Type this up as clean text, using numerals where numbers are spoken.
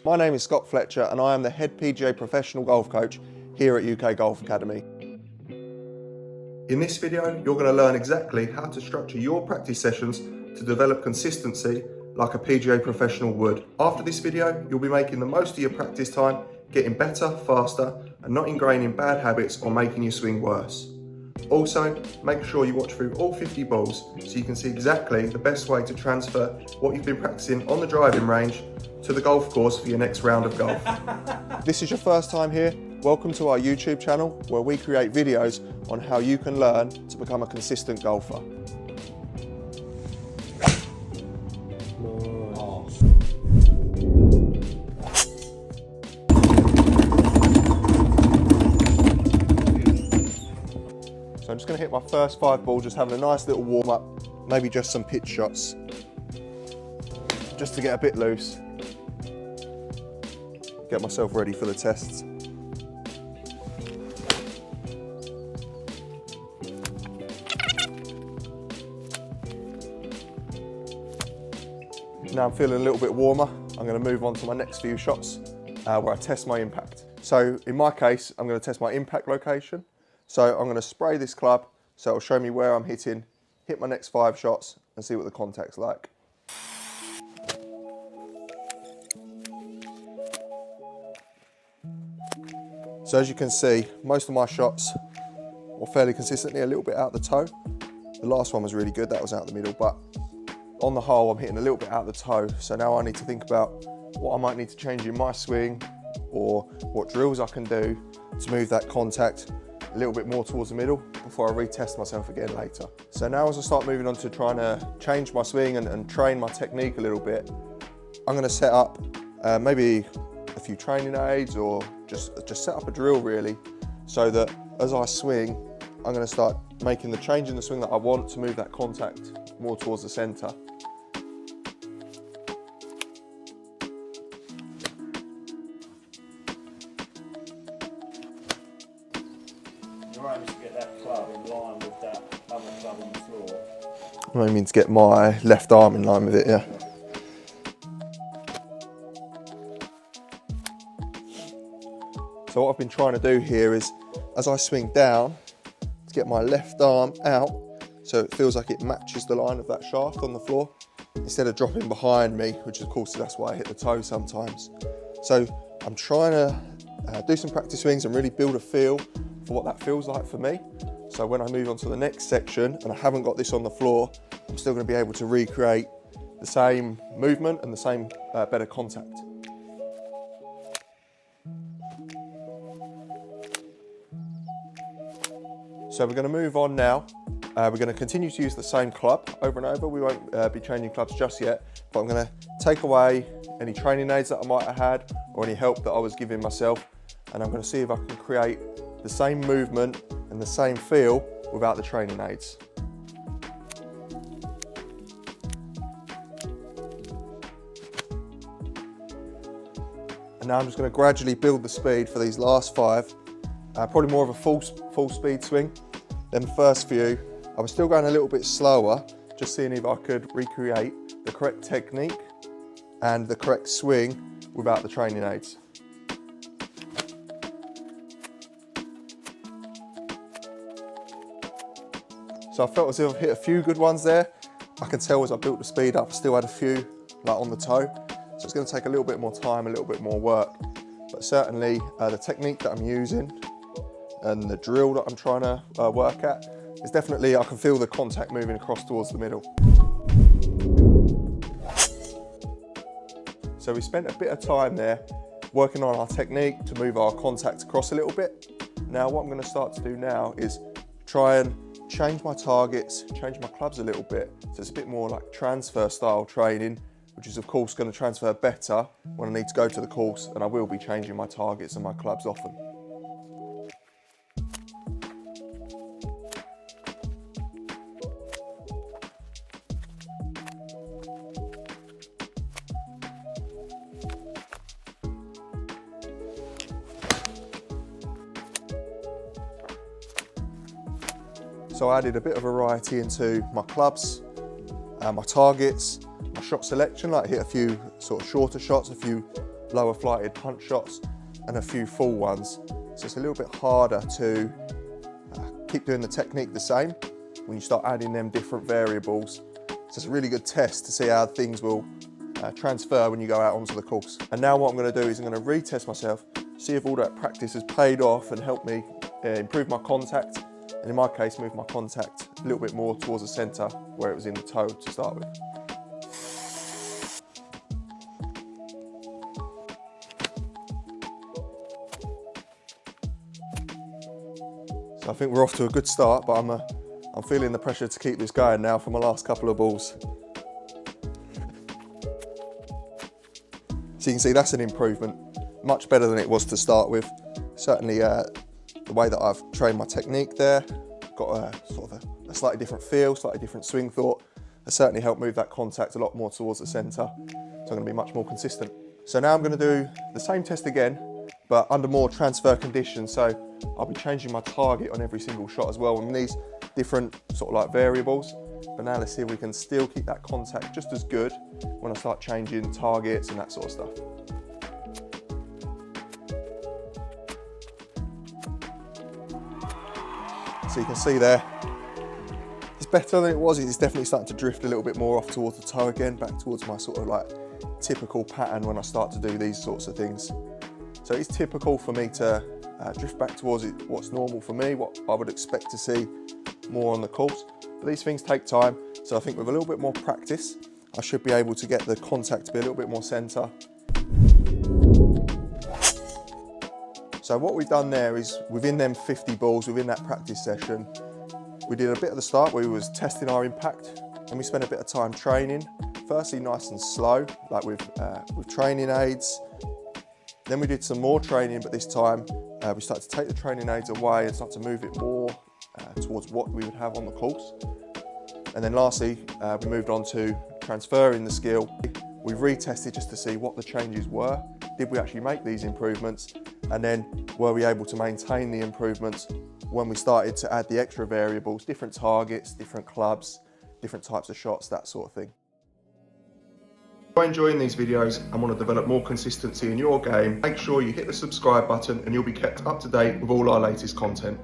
My name is Scott Fletcher and I am the head PGA professional golf coach here at UK Golf Academy. In this video, you're going to learn exactly how to structure your practice sessions to develop consistency like a PGA professional would. After this video, you'll be making the most of your practice time, getting better, faster, and not ingraining bad habits or making your swing worse. Also, make sure you watch through all 50 balls so you can see exactly the best way to transfer what you've been practicing on the driving range to the golf course for your next round of golf. If this is your first time here, welcome to our YouTube channel where we create videos on how you can learn to become a consistent golfer. So I'm just going to hit my first 5 balls, just having a nice little warm up, maybe just some pitch shots, just to get a bit loose, get myself ready for the tests. Now I'm feeling a little bit warmer, I'm going to move on to my next few shots where I test my impact. So in my case, I'm going to test my impact location. So I'm going to spray this club so it'll show me where I'm hitting, hit my next 5 shots and see what the contact's like. So as you can see, most of my shots were fairly consistently a little bit out the toe. The last one was really good, that was out the middle, but on the whole I'm hitting a little bit out the toe. So now I need to think about what I might need to change in my swing or what drills I can do to move that contact a little bit more towards the middle before I retest myself again later. So now as I start moving on to trying to change my swing and train my technique a little bit, I'm going to set up maybe a few training aids or just set up a drill really, so that as I swing, I'm going to start making the change in the swing that I want to move that contact more towards the centre. You're aiming to get that club in line with that other club on the floor. I mean to get my left arm in line with it, yeah. So what I've been trying to do here is, as I swing down, to get my left arm out so it feels like it matches the line of that shaft on the floor, instead of dropping behind me, which of course that's why I hit the toe sometimes. So I'm trying to do some practice swings and really build a feel for what that feels like for me. So when I move on to the next section and I haven't got this on the floor, I'm still going to be able to recreate the same movement and the same better contact. So we're going to move on now. We're going to continue to use the same club over and over. We won't be changing clubs just yet, but I'm going to take away any training aids that I might have had or any help that I was giving myself, and I'm going to see if I can create the same movement and the same feel without the training aids. And now I'm just going to gradually build the speed for these last 5. Probably more of a full speed swing. Then the first few, I was still going a little bit slower, just seeing if I could recreate the correct technique and the correct swing without the training aids. So I felt as if I've hit a few good ones there. I can tell as I built the speed up, I still had a few like on the toe. So it's going to take a little bit more time, a little bit more work. But certainly the technique that I'm using and the drill that I'm trying to work at is definitely, I can feel the contact moving across towards the middle. So we spent a bit of time there working on our technique to move our contact across a little bit. Now what I'm going to start to do now is try and change my targets, change my clubs a little bit. So it's a bit more like transfer style training, which is of course going to transfer better when I need to go to the course, and I will be changing my targets and my clubs often. So I added a bit of variety into my clubs, my targets, my shot selection, like hit a few sort of shorter shots, a few lower flighted punch shots and a few full ones. So it's a little bit harder to keep doing the technique the same when you start adding them different variables. So it's a really good test to see how things will transfer when you go out onto the course. And now what I'm going to do is I'm going to retest myself, see if all that practice has paid off and helped me improve my contact, and in my case move my contact a little bit more towards the centre where it was in the toe to start with. So I think we're off to a good start, but I'm feeling the pressure to keep this going now for my last couple of balls. So you can see that's an improvement, much better than it was to start with. Certainly the way that I've trained my technique there, got a sort of a slightly different feel, slightly different swing thought. Has certainly helped move that contact a lot more towards the centre, so I'm going to be much more consistent. So now I'm going to do the same test again, but under more transfer conditions. So I'll be changing my target on every single shot as well, and these different sort of like variables. But now let's see if we can still keep that contact just as good when I start changing targets and that sort of stuff. So you can see there, it's better than it was. It's definitely starting to drift a little bit more off towards the toe again, back towards my sort of like typical pattern when I start to do these sorts of things. So it's typical for me to drift back towards what's normal for me, what I would expect to see more on the course. But these things take time, so I think with a little bit more practice, I should be able to get the contact to be a little bit more centre. So what we've done there is, within them 50 balls, within that practice session, we did a bit at the start where we was testing our impact, and we spent a bit of time training. Firstly, nice and slow, like with training aids. Then we did some more training, but this time we started to take the training aids away and start to move it more towards what we would have on the course. And then lastly, we moved on to transferring the skill. We retested just to see what the changes were. Did we actually make these improvements? And then were we able to maintain the improvements when we started to add the extra variables, different targets, different clubs, different types of shots, that sort of thing. If you're enjoying these videos and want to develop more consistency in your game, make sure you hit the subscribe button and you'll be kept up to date with all our latest content.